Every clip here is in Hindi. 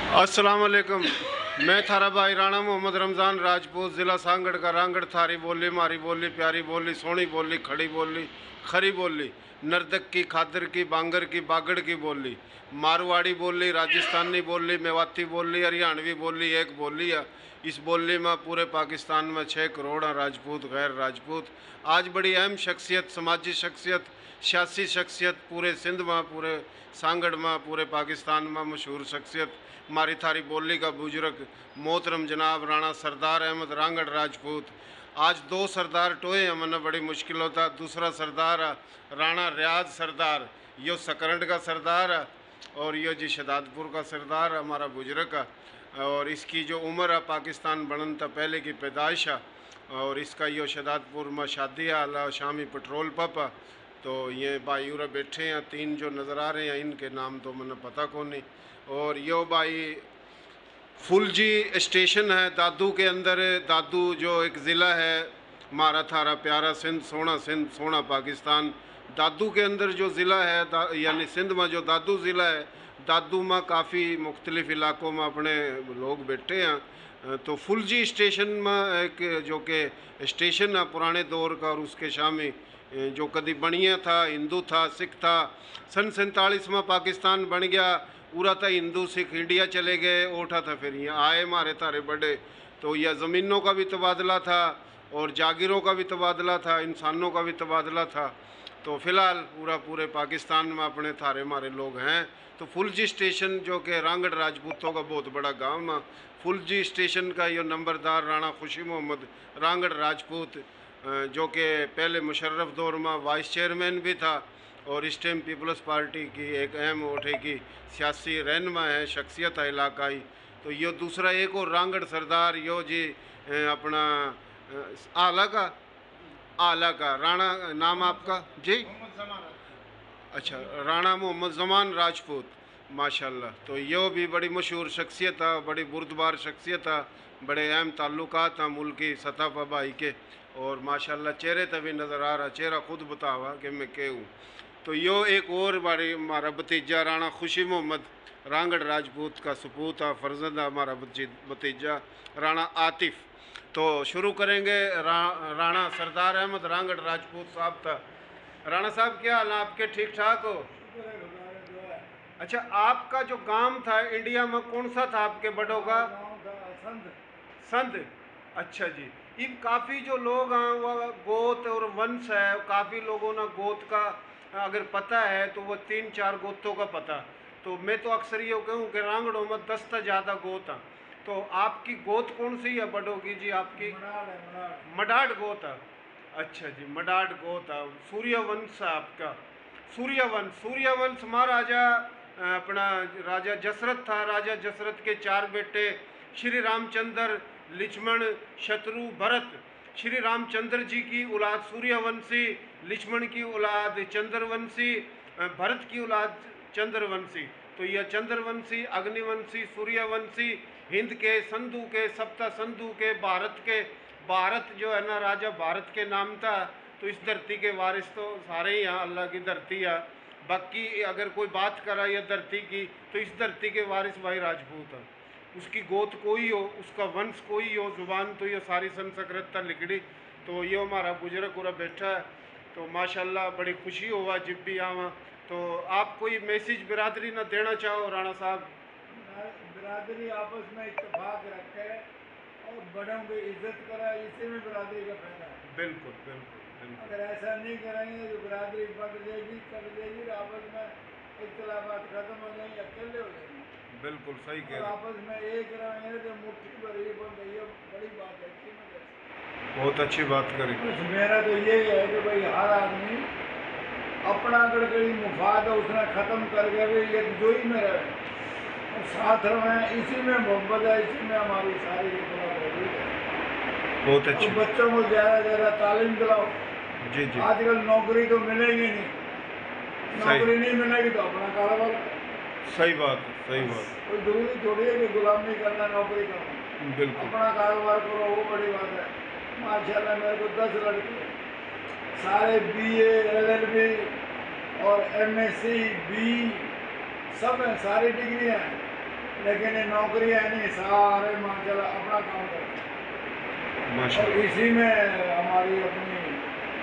अस्सलाम वालेकुम। मैं थारा भाई राणा मोहम्मद रमज़ान राजपूत, ज़िला सांगड़ का रांगड़। थारी बोली, मारी बोली, प्यारी बोली, सोहनी बोली, खड़ी बोली, खरी बोली, नर्दक की, खादर की, बांगर की, बागड़ की बोली, मारवाड़ी बोली, राजस्थानी बोली, मेवाती बोली, हरियाणवी बोली, एक बोली है। इस बोली में पूरे पाकिस्तान में 6 करोड़ हैं राजपूत, गैर राजपूत। आज बड़ी अहम शख्सियत, समाजी शख्सियत, सियासी शख्सियत पूरे सिंध में, पूरे सांगड़ में, पूरे पाकिस्तान में मशहूर शख्सियत मारी थारी बोली का बुजुर्ग मोहतरम जनाब राणा सरदार अहमद रांगड़ राजपूत। आज 2 सरदार टोए हैं, मैंने बड़ी मुश्किल होता। दूसरा सरदार है राणा रियाज सरदार, यो सकरंड का सरदार है, और यो जी शहदादपुर का सरदार है, हमारा बुजुर्ग का। और इसकी जो उम्र है पाकिस्तान बनन था पहले की पैदाइश है, और इसका यो शहदादपुर में शादी है, अला शामी पेट्रोल पंप है। तो ये भाई उरा बैठे हैं 3 जो नज़र आ रहे हैं, इनके नाम तो मैंने पता को नहीं। और यो भाई फुलजी स्टेशन है दादू के अंदर। दादू जो एक ज़िला है हमारा थारा प्यारा सिंध, सोना पाकिस्तान। दादू के अंदर जो ज़िला है यानी सिंध में जो दादू ज़िला है, दादू में काफ़ी मुख्तलिफ़ इलाकों में अपने लोग बैठे हैं। तो फुलजी स्टेशन में एक जो कि स्टेशन है पुराने दौर का, और उसके शामी जो कभी बनिया था, हिंदू था, सिख था। सन 47 में पाकिस्तान बन गया, पूरा था हिंदू सिख इंडिया चले गए, उठा था फिर यहाँ आए मारे थारे बड़े। तो यह ज़मीनों का भी तबादला था और जागीरों का भी तबादला था, इंसानों का भी तबादला था। तो फ़िलहाल पूरे पाकिस्तान में अपने थारे मारे लोग हैं। तो फुलजी स्टेशन जो कि रांगड़ राजपूतों का बहुत बड़ा गांव है, फुलजी स्टेशन का ये नंबरदार राणा खुशी मोहम्मद रांगड़ राजपूत, जो कि पहले मुशर्रफ दौर में वाइस चेयरमैन भी था, और इस टाइम पीपल्स पार्टी की एक अहम उठे की सियासी रहनुमा है, शख्सियत है इलाकाई। तो यो दूसरा एक और रांगड़ सरदार यो जी अपना आला का राणा, नाम आपका जी? अच्छा, राणा मोहम्मद जमान राजपूत, माशाल्लाह। तो यो भी बड़ी मशहूर शख्सियत है, बड़ी बुर्दबार शख्सियत है, बड़े अहम ताल्लुकात हैं मुल्की सतह पर भाई के। और माशाल्लाह चेहरे तभी नज़र आ रहा, चेहरा खुद बता हुआ कि मैं क्या हूँ। तो यो एक और बारी हमारा भतीजा राणा खुशी मोहम्मद रांगड़ राजपूत का सपूत है, फर्जंद है हमारा भतीजा राणा आतिफ। तो शुरू करेंगे राणा सरदार अहमद रांगड़ राजपूत साहब था। राणा साहब क्या हाल है आपके, ठीक ठाक हो? अच्छा, आपका जो गांव था इंडिया में कौन सा था आपके बड़ों का? संध। अच्छा जी। इन काफ़ी जो लोग हैं वो गोत और वंश है, काफ़ी लोगों ने गोत का अगर पता है तो वो 3-4 गोतों का पता। तो मैं तो अक्सर ये कहूँ कि रांगड़ों में 10 से ज़्यादा गोत हैं। तो आपकी गोत कौन सी है बड़ों की जी? आपकी मडाड गोत है। अच्छा जी, मडाड गोत है। सूर्यवंश है आपका, सूर्यवंश महाराजा अपना राजा जसरथ था। राजा जसरथ के 4 बेटे श्री रामचंद्र, लक्ष्मण, शत्रु, भरत। श्री रामचंद्र जी की औलाद सूर्यवंशी, लक्ष्मण की औलाद चंद्रवंशी, भरत की औलाद चंद्रवंशी। तो यह चंद्रवंशी, अग्निवंशी, सूर्यवंशी, हिंद के, संधु के, सप्ता संधु के, भारत जो है ना राजा भारत के नाम था। तो इस धरती के वारिस तो सारे ही यहाँ, अल्लाह की धरती है। बाकी अगर कोई बात करा यह धरती की, तो इस धरती के वारिस भाई राजपूत है। उसकी गोत कोई हो, उसका वंश कोई हो, जुबान तो ये सारी संस्कृत लिखड़ी। तो ये हमारा बुजुर्ग पूरा बैठा है। तो माशाल्लाह बड़ी खुशी हुआ जब भी आवा। तो आप कोई मैसेज बिरादरी ना देना चाहो राणा साहब? बिरादरी आपस में इत्तेफाक रखे और बड़ों की इज्जत करे, इसी में बिरादरी का फायदा है। बिल्कुल बिल्कुल बिल्कुल। अगर ऐसा नहीं करेंगे तो बिरादरी बढ़ जाएगी, कट जाएगी, आपस में इख्तिलाफात खत्म हो जाएंगे, अकेले हो जाएंगे। बिल्कुल सही कह रहे हैं। आपस में एक रहेंगे तो मुट्ठी भर ये बन रही है, बड़ी बात है। बहुत अच्छी बात करी। मेरा तो ये है कि भाई हर आदमी अपना अगर कोई मुफाद है उसने ख़त्म करके भी एकजुई में रहे और साथ रहें, इसी में मोहब्बत है, इसी में हमारी सारी है। बहुत अच्छी। बच्चों को ज़्यादा से ज़्यादा तालीम दिलाओ। जी जी। आजकल नौकरी तो मिलेगी नहीं, नौकरी नहीं मिलेगी तो अपना कारोबार। सही बात है, सही बात। कोई जरूरी थोड़ी है कि गुलामी करना, नौकरी करना। बिल्कुल। अपना कारोबार करो, वो बड़ी बात है। माशाल्लाह मेरे को 10 लड़के सारे BA, LLB और MSc, BE सब हैं, सारी डिग्रियाँ हैं। लेकिन ये नौकरी है नहीं, सारे माशाल्लाह अपना काम करते हैं। और माशाल्लाह, इसी में हमारी अपनी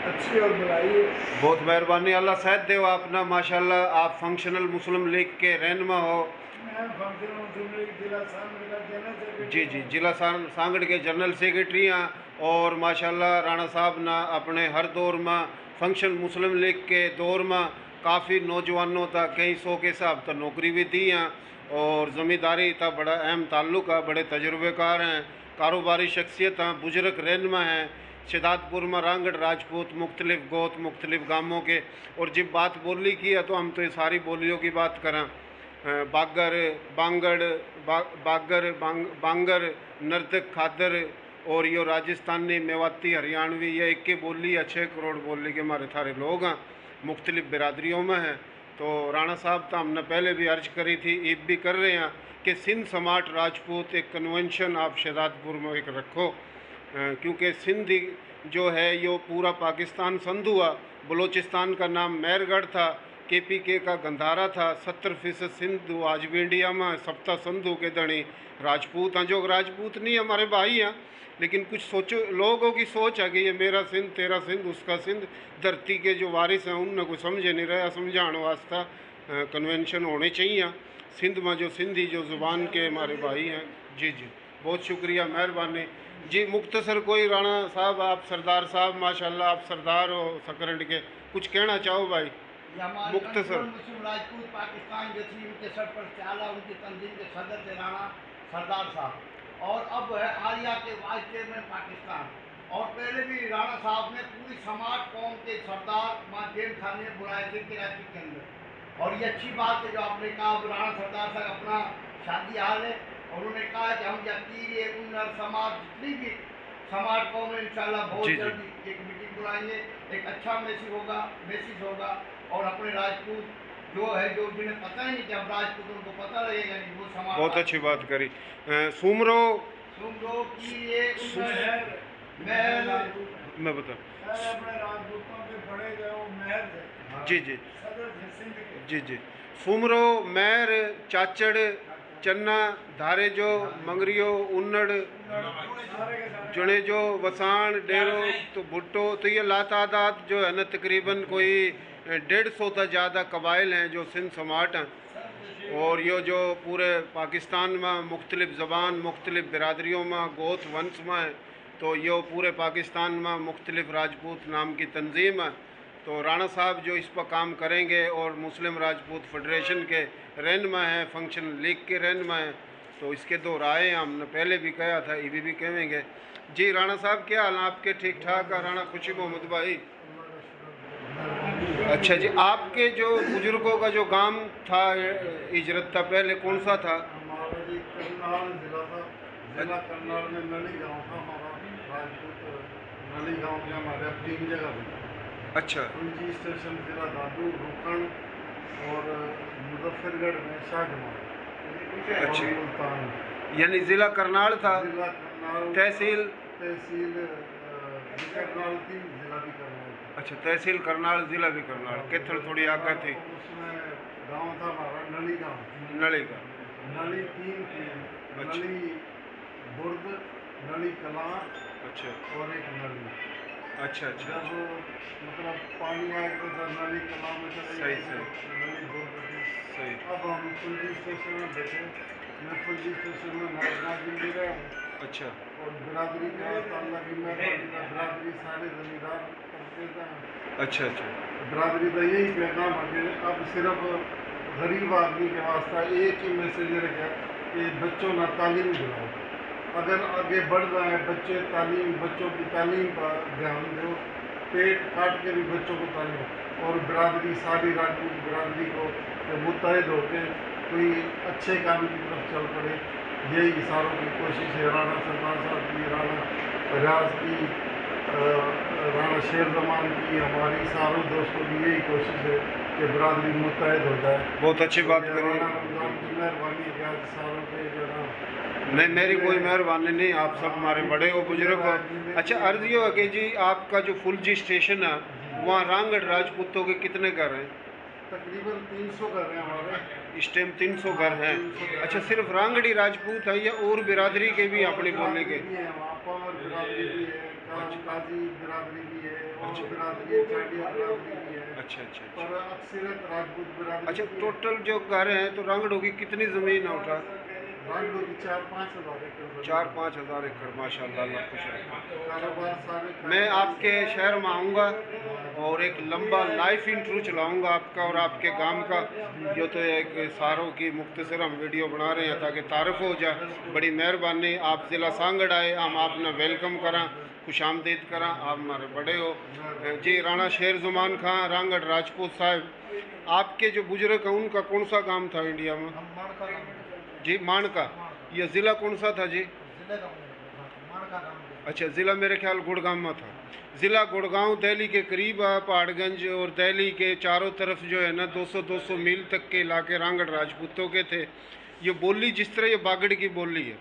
अच्छी और भलाई है। बहुत मेहरबानी, अल्लाह सेहत दे अपना। माशाल्लाह आप फंक्शनल मुस्लिम लीग के रहनुमा हो। मैं फंक्शन मुस्लिम लीग जिला सांगड़ का जनरल सेक्रेटरी जी जी, जिला सांगड़ के जनरल सेक्रेटरी हैं। और माशाल्लाह राणा साहब ना अपने हर दौर में फंक्शन मुस्लिम लीग के दौर में काफ़ी नौजवानों तक कई सौ के हिसाब तक नौकरी भी दी हैं। और ज़मींदारी का बड़ा अहम ताल्लुक है, बड़े तजुर्बेकार हैं, कारोबारी शख्सियत हैं, बुजुर्ग रहनुमा हैं। शहदादपुर में रांगड़ राजपूत मुख्तलिफ गोत मुख्तलिफ गामों के। और जब बात बोली की है तो हम तो ये सारी बोलियों की बात करें, बागर बांगड़ बागर बांगर नर्तक खादर और यो राजस्थानी मेवाती हरियाणवी, ये एक की बोली है 6 करोड़ बोली के हमारे थारे लोग हैं, मुख्तलिफ बिरादरियों में हैं। तो राणा साहब तो हमने पहले भी अर्ज करी थी, ईब भी कर रहे हैं कि सिंध समाट राजपूत एक कन्वेंशन आप शहदादपुर में एक रखो, क्योंकि सिंध जो है यो पूरा पाकिस्तान संध हुआ। बलूचिस्तान का नाम मेहरगढ़ था, KPK का गंधारा था। 70% सिंध आज भी इंडिया में सप्ता संधु के धनी राजपूत हैं, जो राजपूत नहीं हमारे भाई हैं। लेकिन कुछ सोचो लोगों की सोच है कि ये मेरा सिंध तेरा सिंध उसका सिंध, धरती के जो वारिस हैं उनने कुछ समझे नहीं रहा। समझाने वास्ता कन्वेंशन होने चाहिए सिंध में, जो सिंधी जो ज़ुबान के हमारे भाई हैं। जी जी, बहुत शुक्रिया, मेहरबानी जी। मुख्तसर कोई राणा साहब, आप सरदार साहब माशाल्लाह आप सरदार हो सकरंड के, कुछ कहना चाहो भाई? मुख्तसर मुस्लिम राजपूत पाकिस्तान जो थी उनके सरपरस्त आला उनकी तंजीम के सदर थे राणा सरदार साहब, और अब है आर्या के वाइस चेयरमैन पाकिस्तान। और पहले भी राणा साहब ने पूरी समाज कौम के सरदार माध्यम खाने बुलाए थे कराची के अंदर। और ये अच्छी बात है जो आपने कहा, अब राणा सरदार साहब अपना शादी हाल है और उन्होंने कहा कि हम यकीन उन्नर समाज जितनी भी समाज कौम में इंशाल्लाह बहुत जल्दी एक मीटिंग बुलाएंगे, एक अच्छा मैसेज होगा। और अपने राजपूत जो है, जो जिन्हें पता ही नहीं कि अब राजपूत उनको पता लगेगा नहीं, वो समाज बहुत अच्छी बात करी। सुमरो की ये महल मैं बता अपने राजपूतों के बड़े गए वो महल थे। जी जी सदर थे सिंध के। जी जी, सुमरो महर चाचड़ चन्ना धारे जो मंगरियो उन्नड़ सारे के सारे जुड़े जो वसाण डेरो तो भुट्टो, तो ये लातादाद जो है ना तकरीबन कोई 150 से ज़्यादा कबाइल हैं जो सिंध समाट हैं। और ये जो पूरे पाकिस्तान में मुख्तलिफ़ ज़बान मुख्तलिफ़ बिरादरियों में गोत वंश में है, तो ये पूरे पाकिस्तान में मुख्तलिफ़ राजपूत नाम की तंजीम है। तो राणा साहब जो इस पर काम करेंगे और मुस्लिम राजपूत फेडरेशन के रहनुमा हैं, फंक्शन लीग के रहनुमा हैं, तो इसके दो राय हमने पहले भी कहा था, ये भी कहेंगे। जी राणा साहब क्या हाल आपके? ठीक ठाक है राणा खुशी मोहम्मद भाई? अच्छा जी, आपके जो बुजुर्गों का जो गांव था हिजरत था पहले कौन सा था? हमारा जी करनाल जिला था, जिला करनाल में नली गांव था हमारा राजपूत। नली गांव में हमारे अपनी जगह भी था। अच्छा कुंजी स्टेशन जिला दादू रुकन और मुजफ्फरगढ़ में शाहजमाल। अच्छी। मुल्तान यानी ज़िला करनाल था, जिला करनाल, तहसील तहसील भी करनाल थी, जिला भी करनाल था। अच्छा तहसील करनाल ज़िला भी करनाल, केथल थोड़ी आगे थी। उसमें गांव था हमारा नली गांव। नली का नली 3 थी, अच्छा। नली बुर्द, नली कलां अच्छा और एक नली। अच्छा अच्छा जब मतलब पानी आए तो नली कलां में चले सही, गए, सही। नली बुर्द थी। सही। अब हम फुल्जी स्टेशन में बैठे, मैं फुल्जी स्टेशन में नाजिम भी रहा हूँ। अच्छा और बिरादरी का अल्लाह की मेहरबानी का बिरादरी सारे जमींदार करते थे। अच्छा अच्छा बिरादरी का यही पैगाम है कि अब सिर्फ गरीब आदमी के वास्ते एक ही मैसेज रखा कि बच्चों ना तालीम दिलाओ। अगर आगे बढ़ रहे हैं बच्चे, तालीम बच्चों की तालीम पर ध्यान दो, पेट काट के भी बच्चों को तालीम। और बिरादरी सारी राजपूत बिरादरी को मुतहद होकर कोई अच्छे काम की तरफ चल पड़े, यही सारों की कोशिश है। राणा सरदार साहब की, राणा रियाज की, राणा शेर जमान की, हमारी सारों दोस्तों की यही कोशिश है कि बिरादरी मुतहद हो जाए। बहुत अच्छी बात करी। राणा रमजान की मेहरबानी है आज सारों पे जो ना। नहीं मेरी कोई मेहरबानी नहीं, आप सब हमारे बड़े हो बुजुर्ग हो। अच्छा अर्ज ये हो कि जी आपका जो फुलजी स्टेशन है वहाँ रांगड़ राजपूतों के कितने घर हैं? तकरीबन 300 घर हैं हमारे। इस टाइम 300 घर हैं। अच्छा, सिर्फ रांगड़ी राजपूत है या और बिरादरी के भी अपनी बोलने के? भी है वहाँ पर, बिरादरी भी है, काजी बिरादरी भी है, और बिरादरी चाटिया बिरादरी भी है। अच्छा अच्छा पर अक्सरियत राजपूत बिरादरी। अच्छा, टोटल जो घर हैं तो रांगड़ों की कितनी ज़मीन है उठा? रांगड़ों की 4-5 हज़ार एकड़। 4-5 हज़ार एकड़, माशाल्लाह, अल्लाह खुश रखे। कारोबार सारे। मैं आपके शहर में आऊँगा और एक लंबा लाइव इंटरव्यू चलाऊँगा आपका और आपके गांव का। ये तो एक सारों की मुख्तसर हम वीडियो बना रहे हैं ताकि तारफ़ हो जाए। बड़ी मेहरबानी, आप ज़िला सांगड़ आए, हम आपने वेलकम करा, खुश आमदीद करा, आप हमारे बड़े हो जी। राणा शेर ज़ुमान खां रांगड़ राजपूत साहब, आपके जो बुजुर्ग हैं उनका कौन सा गांव था इंडिया में? जी, माणका। ये ज़िला कौन सा था जी? अच्छा, ज़िला मेरे ख्याल गुड़गांव में था। ज़िला गुड़गांव दिल्ली के करीब है। पहाड़गंज और दिल्ली के चारों तरफ जो है ना 200-200 मील तक के इलाके रांगड़ राजपूतों के थे। ये बोली जिस तरह ये बागड़ की बोली है,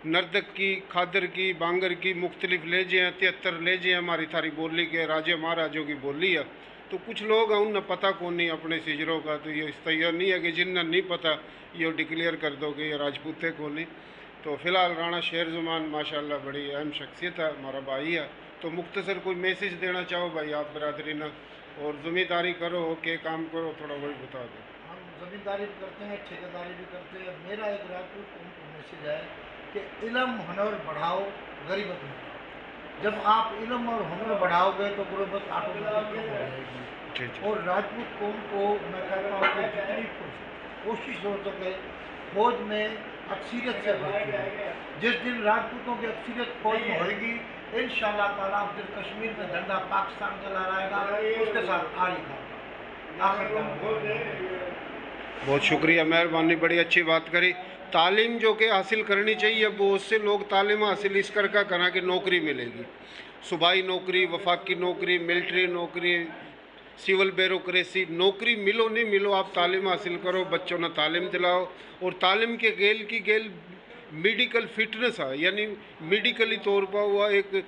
नर्दक की, खादर की, बांगर की मुख्तलिफ लेजे हैं, 73 लेजे हैं हमारी थारी बोली के, राजे महाराजों की बोली है। तो कुछ लोग हैं उन्हें पता कौन नहीं अपने सिजरों का, तो ये इस तरह नहीं है कि जिन्हें नहीं पता ये डिक्लेयर कर दो कि ये राजपूत है कौन नहीं। तो फ़िलहाल राणा शेर ज़ुमान माशाल्लाह बड़ी अहम शख्सियत है, हमारा भाई है। तो मुख्तसर कोई मैसेज देना चाहो भाई आप बरादरी ना, और ज़मींदारी करो के काम करो, थोड़ा वही बता दो। हम ज़मींदारी भी करते हैं, ठेकेदारी भी करते हैं। मेरा एक राजपूत कौम को मैसेज है कि इल्म हुनर बढ़ाओ, गरीबत में। जब आप इल्म और हुनर बढ़ाओगे तो गुर्बत ऑटोमेटिक कम हो जाएगी। और राजपूत कौम को मैं कहता हूँ कि जितनी कोशिश हो सके फौज में अक्सरियत से भर्ती हो। जिस दिन राजपूतों की अक्सरियत फौज में होगी, इंशाअल्लाह ताला उस दिन कश्मीर में झंडा पाकिस्तान का लहराएगा, उसके साथ आएगा। बहुत शुक्रिया, मेहरबानी, बड़ी अच्छी बात करी। तालीम जो कि हासिल करनी चाहिए, बहुत से लोग तालीम हासिल इस कर का करा कि नौकरी मिलेगी, सूबाई नौकरी, वफाकी नौकरी, मिलिट्री नौकरी, सिविल ब्यूरोक्रेसी, नौकरी मिलो नहीं मिलो, आप तालीम हासिल करो, बच्चों ने तालीम दिलाओ। और तालीम के गेल की गेल मेडिकल फिटनेस है, यानी मेडिकली तौर पर हुआ एक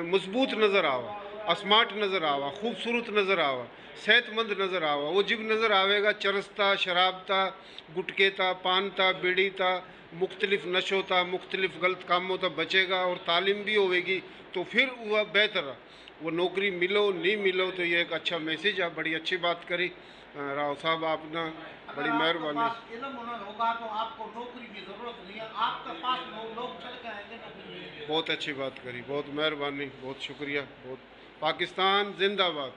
मजबूत नज़र आवा, स्मार्ट नज़र आवा, खूबसूरत नज़र आवा, सेहतमंद नज़र आवा। वो जब नज़र आवेगा चरसता, शराबता, गुटकेता, पानता, बीड़ीता, मुख्तलिफ नशोता, मुख्तलिफ गलत कामों तक बचेगा और तालीम भी होगी, तो फिर वह बेहतर है। वो नौकरी मिलो नहीं मिलो, तो ये एक अच्छा मैसेज है। बड़ी अच्छी बात करी राव साहब आपने, बड़ी मेहरबानी। इल्म हुनर होगा तो आपको नौकरी की ज़रूरत नहीं है, आपके पास लोग चल के आएंगे नौकरी। बहुत अच्छी बात करी, बहुत मेहरबानी, बहुत शुक्रिया। बहुत पाकिस्तान जिंदाबाद।